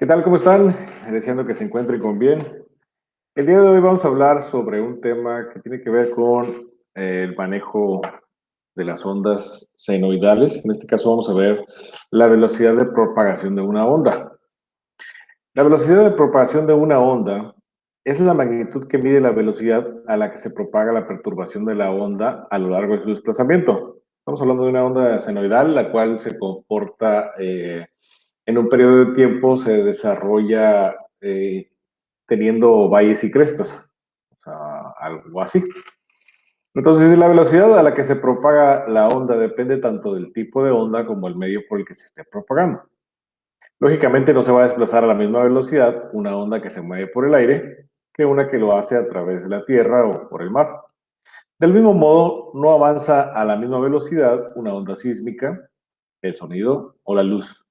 ¿Qué tal? ¿Cómo están? Deseando que se encuentren con bien. El día de hoy vamos a hablar sobre un tema que tiene que ver con el manejo de las ondas senoidales. En este caso vamos a ver la velocidad de propagación de una onda. La velocidad de propagación de una onda es la magnitud que mide la velocidad a la que se propaga la perturbación de la onda a lo largo de su desplazamiento. Estamos hablando de una onda senoidal, la cual se comporta en un periodo de tiempo, se desarrolla teniendo valles y crestas, o sea, algo así. Entonces, la velocidad a la que se propaga la onda depende tanto del tipo de onda como el medio por el que se esté propagando. Lógicamente, no se va a desplazar a la misma velocidad una onda que se mueve por el aire que una que lo hace a través de la tierra o por el mar. Del mismo modo, no avanza a la misma velocidad una onda sísmica, el sonido o la luz.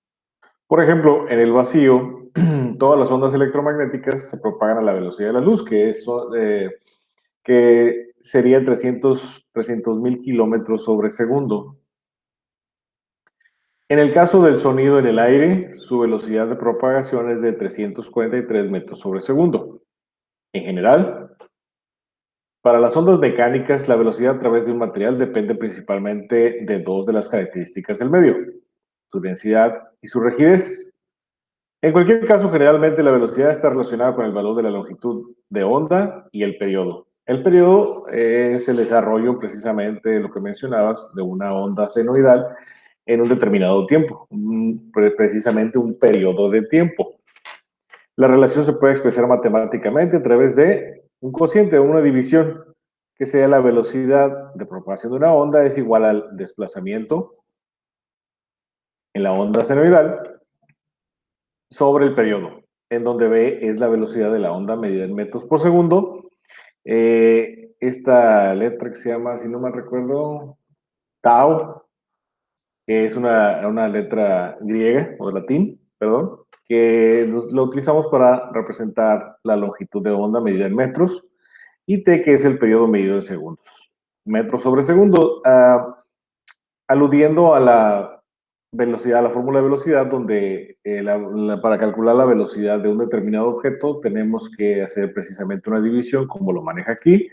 Por ejemplo, en el vacío, todas las ondas electromagnéticas se propagan a la velocidad de la luz, que sería 300.000 kilómetros sobre segundo. En el caso del sonido en el aire, su velocidad de propagación es de 343 metros sobre segundo. En general, para las ondas mecánicas, la velocidad a través de un material depende principalmente de dos de las características del medio, su densidad y su rigidez. En cualquier caso, generalmente la velocidad está relacionada con el valor de la longitud de onda y el periodo. El periodo es el desarrollo precisamente de lo que mencionabas de una onda senoidal en un determinado tiempo, precisamente un periodo de tiempo. La relación se puede expresar matemáticamente a través de un cociente o una división, que sea la velocidad de propagación de una onda es igual al desplazamiento en la onda senoidal sobre el periodo, en donde B es la velocidad de la onda medida en metros por segundo. Esta letra que se llama, si no me recuerdo, tau, que es una letra griega o latín, perdón, que lo utilizamos para representar la longitud de onda medida en metros, y T, que es el periodo medido en segundos. Metros sobre segundo, aludiendo a la velocidad, a la fórmula de velocidad, donde para calcular la velocidad de un determinado objeto tenemos que hacer precisamente una división, como lo maneja aquí,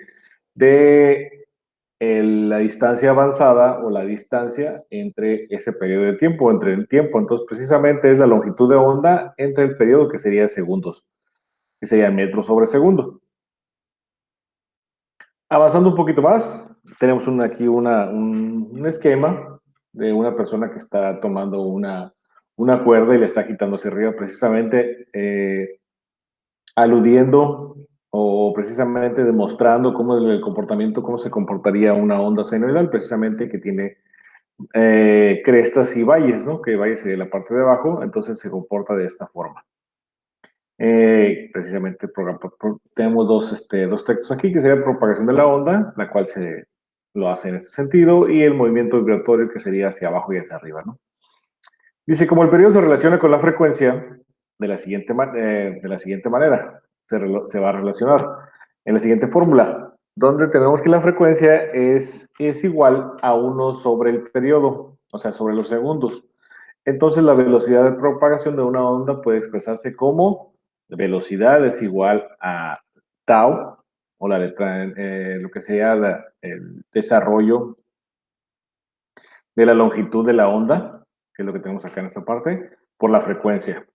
de la distancia avanzada o la distancia entre ese periodo de tiempo, entre el tiempo. Entonces, precisamente es la longitud de onda entre el periodo, que sería segundos, que sería metros sobre segundo. Avanzando un poquito más, tenemos aquí un esquema de una persona que está tomando una cuerda y le está quitando hacia arriba, precisamente aludiendo o precisamente demostrando cómo el comportamiento, cómo se comportaría una onda senoidal, precisamente que tiene crestas y valles, ¿no? Que valles sería la parte de abajo, entonces se comporta de esta forma. Precisamente tenemos dos textos aquí, que sería propagación de la onda, la cual se lo hace en este sentido, y el movimiento vibratorio, que sería hacia abajo y hacia arriba, ¿no? Dice, como el periodo se relaciona con la frecuencia, de la siguiente manera se va a relacionar en la siguiente fórmula, donde tenemos que la frecuencia es igual a 1 sobre el periodo, o sea, sobre los segundos. Entonces, la velocidad de propagación de una onda puede expresarse como velocidad es igual a tau, o la letra, lo que sería el desarrollo de la longitud de la onda, que es lo que tenemos acá en esta parte, por la frecuencia.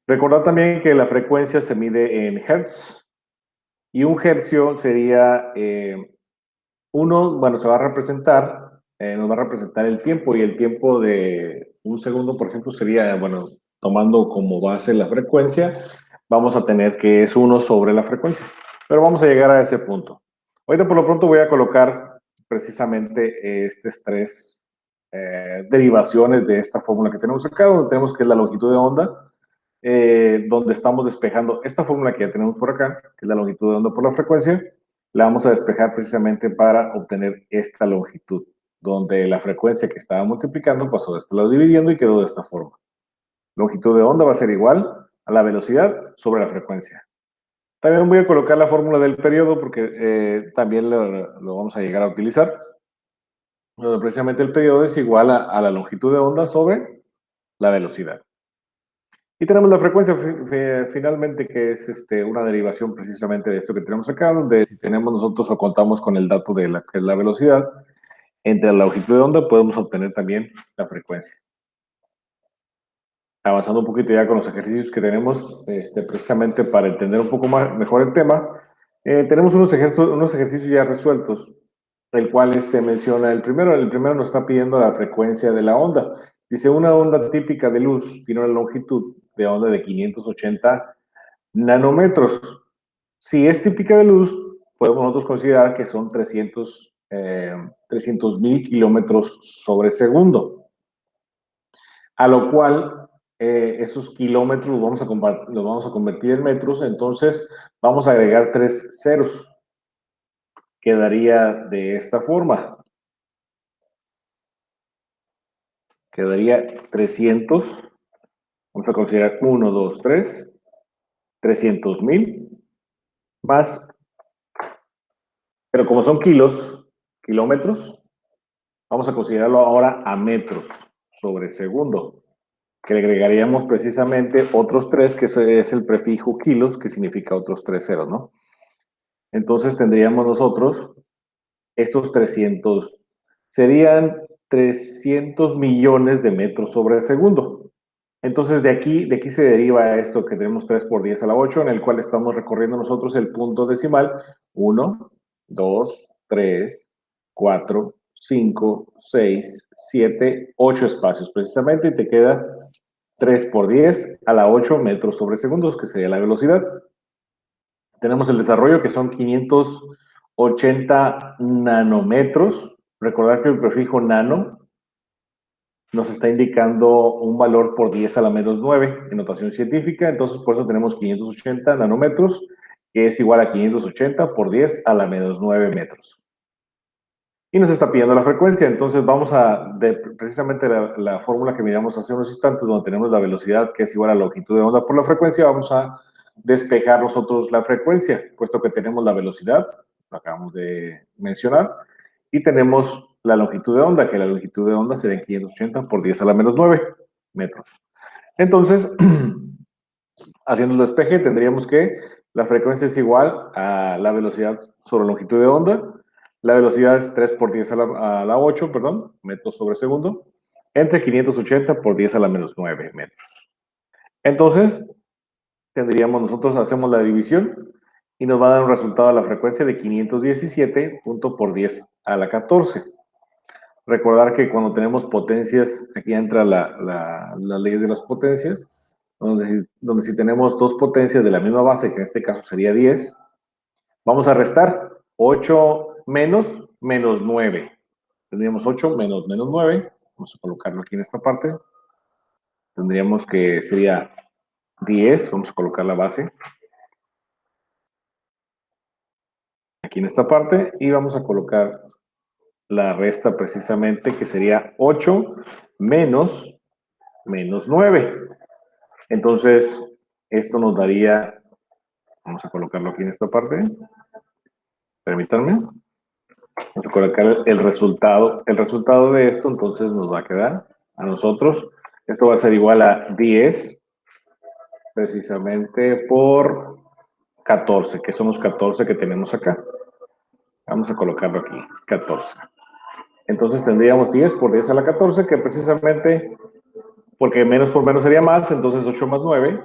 Recordad también que la frecuencia se mide en hertz, y un hercio sería bueno, se va a representar, nos va a representar el tiempo, y el tiempo de un segundo, por ejemplo, sería, bueno, tomando como base la frecuencia, vamos a tener que es 1 sobre la frecuencia. Pero vamos a llegar a ese punto. Ahorita por lo pronto voy a colocar precisamente estas tres derivaciones de esta fórmula que tenemos acá, donde tenemos que es la longitud de onda, donde estamos despejando esta fórmula que ya tenemos por acá, que es la longitud de onda por la frecuencia, la vamos a despejar precisamente para obtener esta longitud, donde la frecuencia que estaba multiplicando pasó de este lado dividiendo y quedó de esta forma. Longitud de onda va a ser igual a la velocidad sobre la frecuencia. También voy a colocar la fórmula del periodo, porque también lo vamos a llegar a utilizar, donde precisamente el periodo es igual a la longitud de onda sobre la velocidad. Y tenemos la frecuencia finalmente, que es una derivación precisamente de esto que tenemos acá, donde si tenemos nosotros o contamos con el dato de la, que es la velocidad, entre la longitud de onda podemos obtener también la frecuencia. Avanzando un poquito ya con los ejercicios que tenemos, precisamente para entender un poco más, mejor el tema, tenemos unos ejercicios ya resueltos, el cual menciona el primero nos está pidiendo la frecuencia de la onda. Dice, una onda típica de luz tiene una longitud de onda de 580 nanómetros. Si es típica de luz, podemos nosotros considerar que son 300.000 kilómetros sobre segundo. A lo cual esos kilómetros los vamos a convertir en metros, entonces vamos a agregar 3 ceros. Quedaría de esta forma. Quedaría 300, vamos a considerar 1, 2, 3, 300.000, más, pero como son kilómetros, vamos a considerarlo ahora a metros sobre segundo, que le agregaríamos precisamente otros 3, que es el prefijo kilos, que significa otros 3 ceros, ¿no? Entonces tendríamos nosotros estos 300, serían 300 millones de metros sobre segundo. Entonces de aquí se deriva esto que tenemos 3 por 10 a la 8, en el cual estamos recorriendo nosotros el punto decimal 1, 2, 3, 4, 5, 6, 7, 8 espacios precisamente, y te queda 3 por 10 a la 8 metros sobre segundos, que sería la velocidad. Tenemos el desarrollo, que son 580 nanómetros. Recordar que el prefijo nano nos está indicando un valor por 10 a la menos 9 en notación científica, entonces por eso tenemos 580 nanómetros, que es igual a 580 por 10 a la menos 9 metros. Y nos está pidiendo la frecuencia, entonces vamos precisamente la fórmula que miramos hace unos instantes, donde tenemos la velocidad, que es igual a la longitud de onda por la frecuencia, vamos a despejar nosotros la frecuencia, puesto que tenemos la velocidad, lo acabamos de mencionar, y tenemos la longitud de onda, que la longitud de onda sería 580 por 10 a la menos 9 metros. Entonces, haciendo el despeje, tendríamos que la frecuencia es igual a la velocidad sobre longitud de onda. La velocidad es 3 por 10 a la 8, perdón, metros sobre segundo, entre 580 por 10 a la menos 9 metros. Entonces, nosotros hacemos la división y nos va a dar un resultado a la frecuencia de 517 por 10 a la 14. Recordar que cuando tenemos potencias, aquí entra la ley de las potencias, donde si tenemos dos potencias de la misma base, que en este caso sería 10, vamos a restar 8 menos 9. Tendríamos 8 menos 9. Vamos a colocarlo aquí en esta parte. Tendríamos que sería 10. Vamos a colocar la base aquí en esta parte. Y vamos a colocar la resta precisamente, que sería 8 menos 9. Entonces, esto nos daría, vamos a colocarlo aquí en esta parte. Permítanme. Vamos a colocar el resultado. El resultado de esto, entonces, nos va a quedar a nosotros. Esto va a ser igual a 10, precisamente por 14, que son los 14 que tenemos acá. Vamos a colocarlo aquí, 14. Entonces tendríamos 10 por 10 a la 14, que precisamente, porque menos por menos sería más, entonces 8 más 9.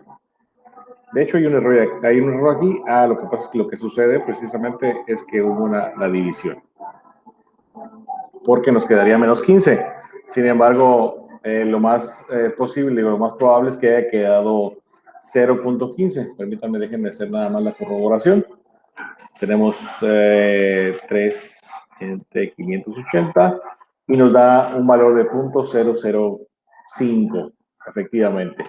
De hecho, hay un error aquí. Lo que pasa es que lo que sucede precisamente es que hubo la división, porque nos quedaría menos 15. Sin embargo, lo más posible y lo más probable es que haya quedado 0.15. Permítanme, déjenme hacer nada más la corroboración. Tenemos 3 entre 580 y nos da un valor de 0.005, efectivamente.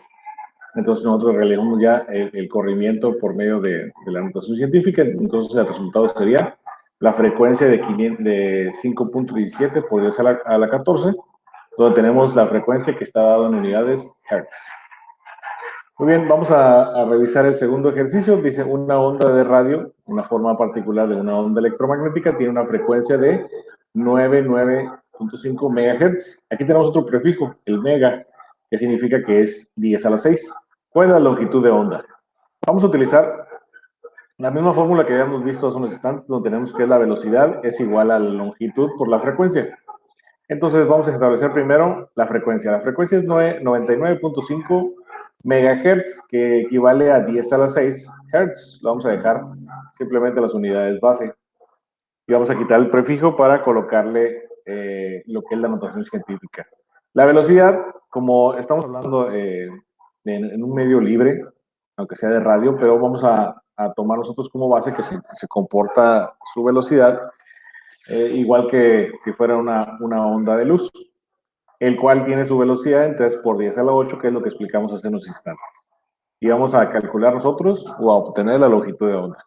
Entonces nosotros realizamos ya el corrimiento por medio de la notación científica. Entonces el resultado sería la frecuencia de 5.17 por 10 a la 14, donde tenemos la frecuencia que está dada en unidades Hertz. Muy bien, vamos a revisar el segundo ejercicio. Dice, una onda de radio, una forma particular de una onda electromagnética, tiene una frecuencia de 99.5 MHz. Aquí tenemos otro prefijo, el mega, que significa que es 10 a la 6. ¿Cuál es la longitud de onda? Vamos a utilizar la misma fórmula que habíamos visto hace unos instantes, donde tenemos que la velocidad es igual a la longitud por la frecuencia. Entonces vamos a establecer primero la frecuencia. La frecuencia es 99.5 megahertz, que equivale a 10 a la 6 hertz. Lo vamos a dejar simplemente las unidades base. Y vamos a quitar el prefijo para colocarle lo que es la notación científica. La velocidad, como estamos hablando en un medio libre, aunque sea de radio, pero vamos a tomar nosotros como base que se comporta su velocidad igual que si fuera una onda de luz, el cual tiene su velocidad en 3 por 10 a la 8, que es lo que explicamos hace unos instantes. Y vamos a calcular nosotros o a obtener la longitud de onda.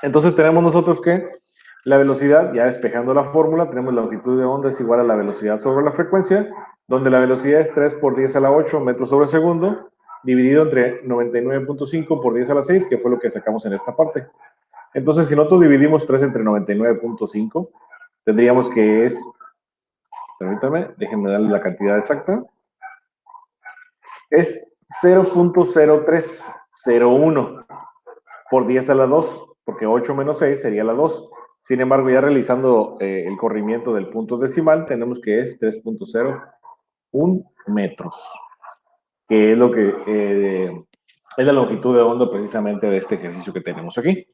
Entonces tenemos nosotros que la velocidad, ya despejando la fórmula, tenemos la longitud de onda es igual a la velocidad sobre la frecuencia, donde la velocidad es 3 por 10 a la 8 metros sobre segundo, dividido entre 99.5 por 10 a la 6, que fue lo que sacamos en esta parte. Entonces, si nosotros dividimos 3 entre 99.5, tendríamos que es, permítame, déjenme darle la cantidad exacta, es 0.0301 por 10 a la 2, porque 8 menos 6 sería la 2. Sin embargo, ya realizando el corrimiento del punto decimal, tenemos que es 3.01 metros, que es lo que es la longitud de onda precisamente de este ejercicio que tenemos aquí.